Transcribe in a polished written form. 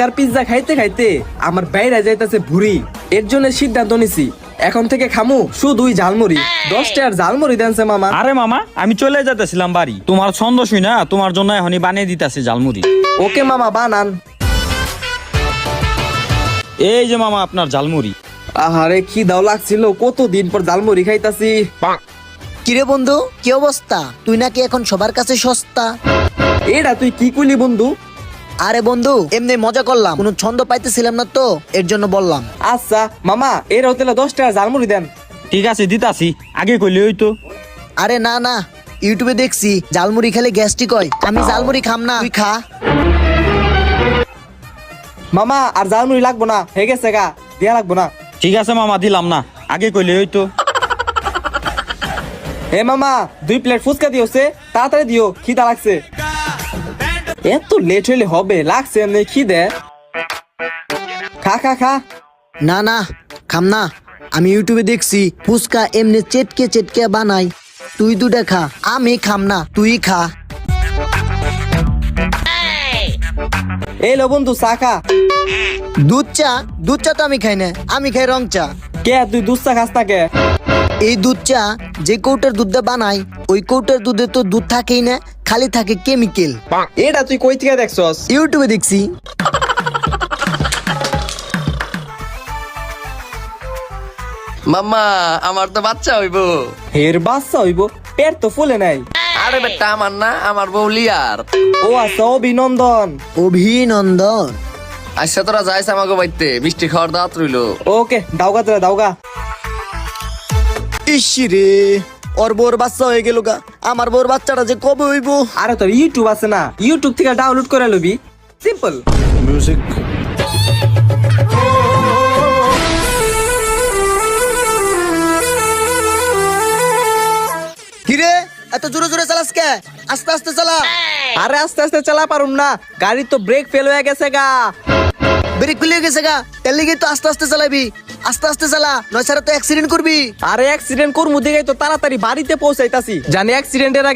আর pizza খাইতে খাইতে আমার বাইরে যাইতেছে ভুড়ি। এর জন্য সিদ্ধান্ত নিছি এখন থেকে খামু শুধুই ঝালমুড়ি। 10 টাকার ঝালমুড়ি দেনছে মামা। আরে মামা, আমি চলে যেতেছিলাম বাড়ি, তোমার ছন্দ শুই না তোমার জন্য এখনই বানিয়ে দিতেছি ঝালমুড়ি। ওকে মামা, বানান। এই যে মামা আপনার ঝালমুড়ি। আহারে খিদাও লাগছিল, কতদিন পর ঝালমুড়ি খাইতাছি। কিরে বন্ধু, কি অবস্থা? তুই নাকি এখন সবার কাছে সস্তা? এটা তুই কি কইলি বন্ধু? আরে বন্ধু, এমনি মজা করলাম, কোনো ছন্দ পাইতেছিলাম না তো, এর জন্য বললাম। আচ্ছা মামা, এর হোটেলে 10 টাকার ঝালমুড়ি দেন। ঠিক আছে দিতাছি, আগে কইলে হইতো। আরে না না, ইউটিউবে দেখছি ঝালমুড়ি খেলে গ্যাস্ট্রিক হয়, আমি ঝালমুড়ি খাম না, তুই খা। মামা আর ঝালমুড়ি লাগবো না, হয়ে গেছে গা, দিয়া লাগবো না। ঠিক আছে মামা, দিলাম না, আগে কইলে হইতো। হে মামা, 2 প্লেট ফুচকা দিওছে, তাড়াতাড়ি দিও, খিদা লাগছে। এত লেট হইলে হবে? লাগছে এমনি খিদে। খা খা খা। না না, খাম না, আমি ইউটিউবে দেখছি ফুচকা এমনি চেটকে চেটকে বানাই, তুই দুটা খা, আমি খাম না, তুই খা। এই লো বন্ধু, চা খা। দুধ চা? দুধ চা তো আমি খাই না, আমি খাই রং চা। কে তুই দুধ চা খাস না কে? এই দুধ চা যে কৌটার দুধটা বানাই, ওই কৌটার দুধে তো দুধ থাকেই না, খালি থাকে কেমিক্যাল। এটা তুই কই থেকে দেখছস? ইউটিউবে দেখছি। মাম্মা, আমার তো বাচ্চা হইবো। হের বাচ্চা হইব? পেট তো ফুলে নাই। আরে বেটা, আমার না, আমার বউ লিয়ার। ও আচ্ছা, অভিনন্দন। অভিনন্দন। আচ্ছা তোরা যাইস আমাকে বাইতে, মিষ্টি খাওয়ার দাওয়াত রইলো। ওকে, দাওগা তোরা দাওগা। ইসিরে, ওর বউর বাচ্চা হয়ে গেল গা, আমার বউর বাচ্চাটা যে কবে হইব? আরে তোর ইউটিউব আছে না, ইউটিউব থেকে ডাউনলোড করে লবি, সিম্পল। কিরে, এত জোরে জোরে চালাস কে? আস্তে আস্তে চালা। আরে আস্তে আস্তে চালা পারুম না, গাড়ি তো ব্রেক ফেল হয়ে গেছে গা। ব্রেক খুলে গেছে গা, এর লিগে তো আস্তে আস্তে চালাবি, আস্তে আস্তে চালা, নয় ছাড়া তো অ্যাক্সিডেন্ট করবি। আরে অ্যাক্সিডেন্ট করমু দিকে তো তাড়াতাড়ি বাড়িতে পৌঁছাইতাছি, জানি অ্যাক্সিডেন্টের আগে